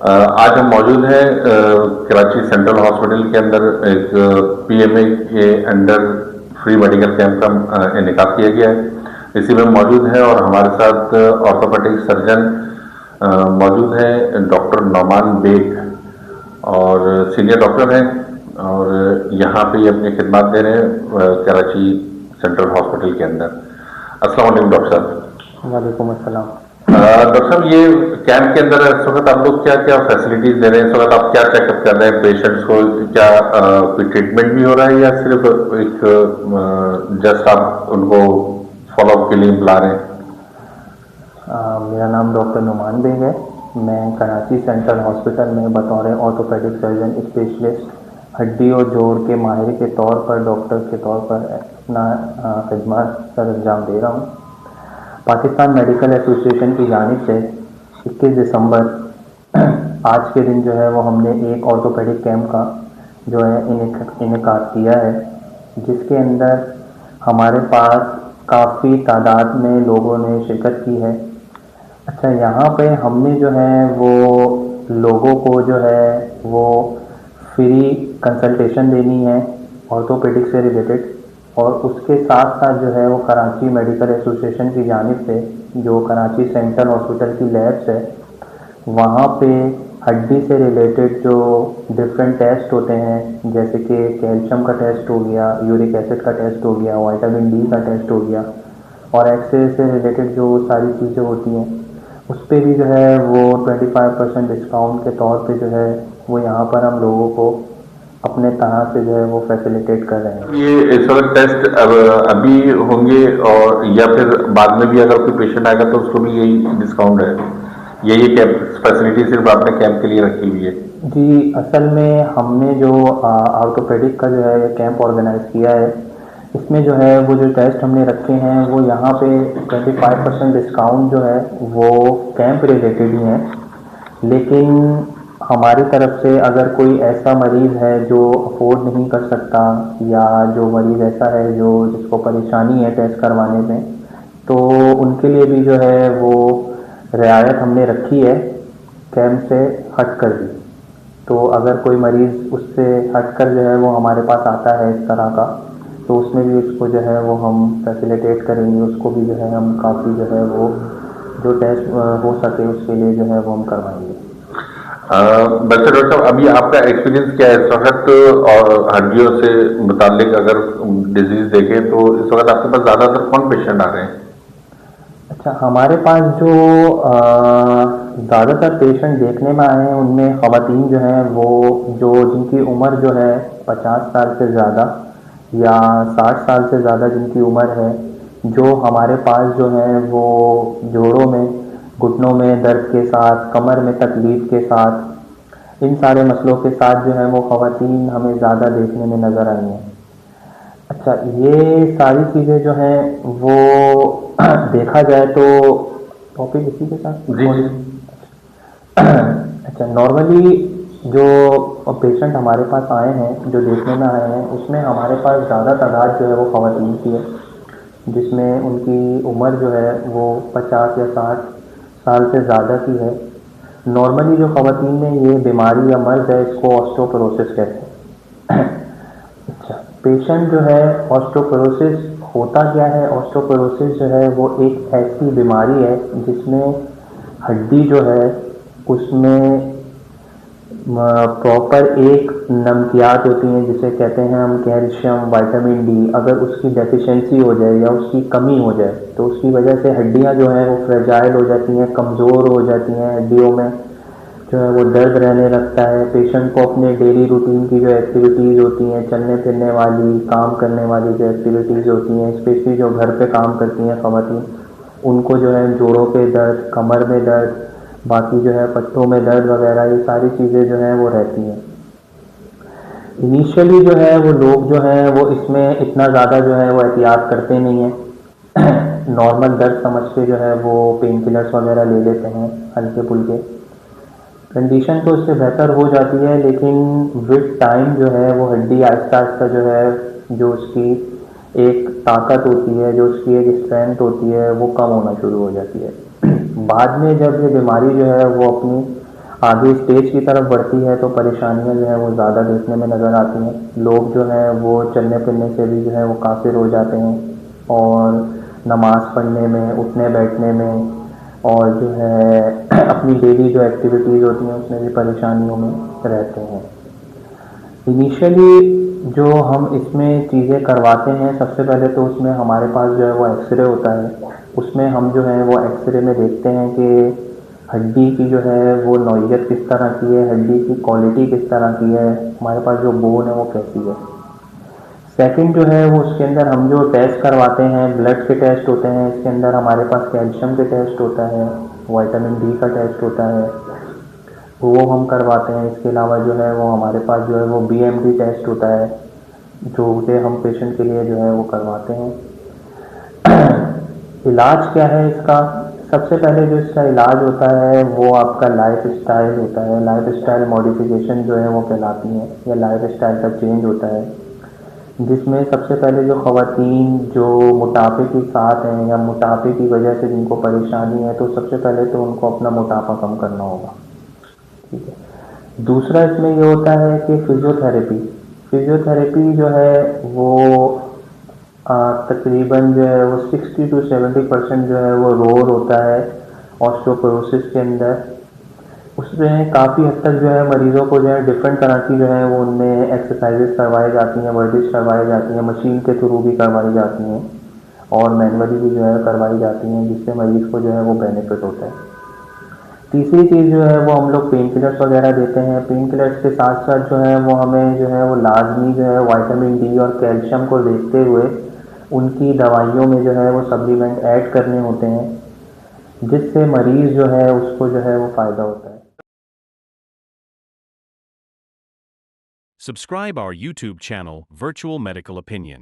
आज हम मौजूद हैं कराची सेंट्रल हॉस्पिटल के अंदर एक पीएमए के अंडर फ्री मेडिकल कैंप का इनेकाद किया गया है। इसी में मौजूद है और हमारे साथ ऑर्थोपेडिक सर्जन मौजूद हैं डॉक्टर नौमान बेग और सीनियर डॉक्टर हैं और यहाँ पे ये अपनी खिदमत दे रहे हैं कराची सेंट्रल हॉस्पिटल के अंदर। अस्सलाम वालेकुम डॉक्टर साहब। वालेकुम अस्सलाम। डॉक्टर साहब, ये कैंप के अंदर इस वक्त आप लोग क्या क्या फैसिलिटीज दे रहे हैं? इस वक्त आप क्या चेकअप कर रहे हैं पेशेंट्स को? क्या कोई ट्रीटमेंट भी हो रहा है या सिर्फ एक जस्ट आप उनको फॉलोअप के लिए बुला रहे हैं? मेरा नाम डॉक्टर नुमान बेग है। मैं कराची सेंट्रल हॉस्पिटल में बतौर ऑर्थोपेडिक सर्जन स्पेशलिस्ट हड्डी और जोड़ के माहिर के तौर पर डॉक्टर के तौर पर अपना खिदमत सर अंजाम दे रहा हूँ। पाकिस्तान मेडिकल एसोसिएशन की जानिब से 21 दिसंबर आज के दिन जो है वो हमने एक ऑर्थोपेडिक कैंप का जो है इनेकाद किया है, जिसके अंदर हमारे पास काफ़ी तादाद में लोगों ने शिरकत की है। अच्छा, यहाँ पे हमने जो है वो लोगों को जो है वो फ्री कंसल्टेशन देनी है ऑर्थोपेडिक से रिलेटेड, और उसके साथ साथ जो है वो कराची मेडिकल एसोसिएशन की जानिब से जो कराची सेंट्रल हॉस्पिटल की लैब्स है वहाँ पे हड्डी से रिलेटेड जो डिफरेंट टेस्ट होते हैं, जैसे कि कैल्शियम का टेस्ट हो गया, यूरिक एसिड का टेस्ट हो गया, विटामिन डी का टेस्ट हो गया, और एक्सरे से रिलेटेड जो सारी चीज़ें होती हैं उस पर भी जो है वो 25% डिस्काउंट के तौर पे जो है वो यहाँ पर हम लोगों को अपने तरह से जो है वो फैसिलिटेट कर रहे हैं। ये इस वक्त टेस्ट अभी होंगे और या फिर बाद में भी अगर कोई पेशेंट आएगा तो उसको भी यही डिस्काउंट है? ये कैंप फैसिलिटी सिर्फ आपने कैंप के लिए रखी हुई है? जी, असल में हमने जो ऑर्थोपेडिक का जो है कैंप ऑर्गेनाइज किया है, इसमें जो है वो जो टेस्ट हमने रखे हैं वो यहाँ पे 25% डिस्काउंट जो है वो कैंप रिलेटेड ही हैं। लेकिन हमारी तरफ से अगर कोई ऐसा मरीज़ है जो अफोर्ड नहीं कर सकता, या जो मरीज़ ऐसा है जो जिसको परेशानी है टेस्ट करवाने में, तो उनके लिए भी जो है वो रियायत हमने रखी है कैंप से हट कर भी। तो अगर कोई मरीज़ उससे हटकर जो है वो हमारे पास आता है इस तरह का, तो उसमें भी उसको जो है वो हम फैसिलिटेट करेंगे, उसको भी जो है हम काफ़ी जो है वो जो टेस्ट हो सके उसके लिए जो है वो हम करवाएंगे। वैसे डॉक्टर साहब, अभी आपका एक्सपीरियंस क्या है इस वक्त? और हड्डियों से मुतालिक अगर डिजीज देखें तो इस वक्त आपके पास ज़्यादातर कौन पेशेंट आ रहे हैं? अच्छा, हमारे पास जो ज़्यादातर पेशेंट देखने में आए हैं उनमें ख़वातीन जो हैं वो जो जिनकी उम्र जो है 50 साल से ज़्यादा या 60 साल से ज़्यादा जिनकी उम्र है, जो हमारे पास जो है वो जोड़ों में, घुटनों में दर्द के साथ, कमर में तकलीफ़ के साथ, इन सारे मसलों के साथ जो है वो ख़वातीन हमें ज़्यादा देखने में नज़र आई हैं। अच्छा, ये सारी चीज़ें जो हैं वो देखा जाए तो टॉपिक इसी के साथ जी। अच्छा, नॉर्मली जो पेशेंट हमारे पास आए हैं जो देखने में आए हैं उसमें हमारे पास ज़्यादा तादाद जो है वो ख़वातीन की है, जिसमें उनकी उम्र जो है वो 50 या 60 साल से ज़्यादा की है। नॉर्मली जो ख़वातीन में ये बीमारी या मर्ज़ है इसको ऑस्टियोपोरोसिस कहते हैं। अच्छा, पेशेंट जो है ऑस्टियोपोरोसिस होता क्या है? ऑस्टियोपोरोसिस जो है वो एक ऐसी बीमारी है जिसमें हड्डी जो है उसमें प्रॉपर एक नमकियात होती हैं जिसे कहते हैं हम कैल्शियम, विटामिन डी, अगर उसकी डेफिशिएंसी हो जाए या उसकी कमी हो जाए तो उसकी वजह से हड्डियां जो हैं वो फ्रेजाइल हो जाती हैं, कमज़ोर हो जाती हैं, हड्डियों में जो है वो दर्द रहने लगता है। पेशेंट को अपने डेली रूटीन की जो एक्टिविटीज़ होती हैं, चलने फिरने वाली, काम करने वाली जो एक्टिविटीज़ होती हैं, स्पेशली जो घर पे काम करती हैं ख़वातीन, उनको जो है जोड़ों पे दर्द, कमर में दर्द, बाकी जो है पट्टों में दर्द वगैरह, ये सारी चीज़ें जो हैं वो रहती हैं। इनिशियली जो है वो लोग जो हैं वो इसमें इतना ज़्यादा जो है वो एहतियात करते नहीं हैं। नॉर्मल दर्द समझ के जो है वो पेन किलर्स वगैरह ले लेते हैं हल्के फुल्के। कंडीशन तो उससे बेहतर हो जाती है, लेकिन विद टाइम जो है वो हड्डी आहिस्ता आहिस्ता जो है जो उसकी एक ताकत होती है, जो उसकी एक स्ट्रेंथ होती है, वो कम होना शुरू हो जाती है। बाद में जब ये बीमारी जो है वो अपनी आगे स्टेज की तरफ बढ़ती है तो परेशानियां जो है वो ज़्यादा देखने में नज़र आती हैं। लोग जो हैं वो चलने फिरने से भी जो है वो काफिर हो जाते हैं और नमाज़ पढ़ने में, उठने बैठने में और जो है अपनी डेली जो एक्टिविटीज़ होती हैं उसमें भी परेशानियों में रहते हैं। इनिशियली जो हम इसमें चीज़ें करवाते हैं, सबसे पहले तो उसमें हमारे पास जो है वो एक्सरे होता है। उसमें हम जो है वो एक्सरे में देखते हैं कि हड्डी की जो है वो नौइयत किस तरह की है, हड्डी की क्वालिटी किस तरह की है, हमारे पास जो बोन है वो कैसी है। सेकंड जो है वो उसके अंदर हम जो टेस्ट करवाते हैं, ब्लड के टेस्ट होते हैं, इसके अंदर हमारे पास कैल्शियम के टेस्ट होता है, विटामिन डी का टेस्ट होता है, वो हम करवाते हैं। इसके अलावा जो है वो हमारे पास जो है वो बीएमडी टेस्ट होता है, जो उसे हम पेशेंट के लिए जो है वो करवाते हैं। इलाज क्या है इसका? सबसे पहले जो इसका इलाज होता है वो आपका लाइफ स्टाइल होता है। लाइफ स्टाइल मॉडिफिकेशन जो है वो कहलाती है, या लाइफ स्टाइल का चेंज होता है, जिसमें सबसे पहले जो ख़वातीन जो मोटापे के साथ हैं या मोटापे की वजह से जिनको परेशानी है, तो सबसे पहले तो उनको अपना मोटापा कम करना होगा। ठीक है। दूसरा इसमें ये होता है कि फिजियोथेरेपी। फिजियोथेरेपी जो है वो तकरीबन जो है वो 60 to 70% जो है वो रोल होता है ऑस्टियोपोरोसिस के अंदर। उसमें काफ़ी हद तक जो है मरीज़ों को जो है डिफरेंट तरह की जो है वो उनमें एक्सरसाइजेस करवाई जाती हैं, वर्जिश करवाई जाती हैं, मशीन के थ्रू भी करवाई जाती हैं और मैनुअली भी जो है करवाई जाती हैं, जिससे मरीज़ को जो है वो बेनिफिट होता है। तीसरी चीज़ जो है वो हम लोग पेन किलर्स वगैरह देते हैं। पेन किलर्स के साथ साथ जो है वो हमें जो है वो लाजमी जो है विटामिन डी और कैल्शियम को देखते हुए उनकी दवाइयों में जो है वो सप्लीमेंट ऐड करने होते हैं, जिससे मरीज़ जो है उसको जो है वो फ़ायदा होता है। Subscribe our YouTube channel, Virtual Medical Opinion.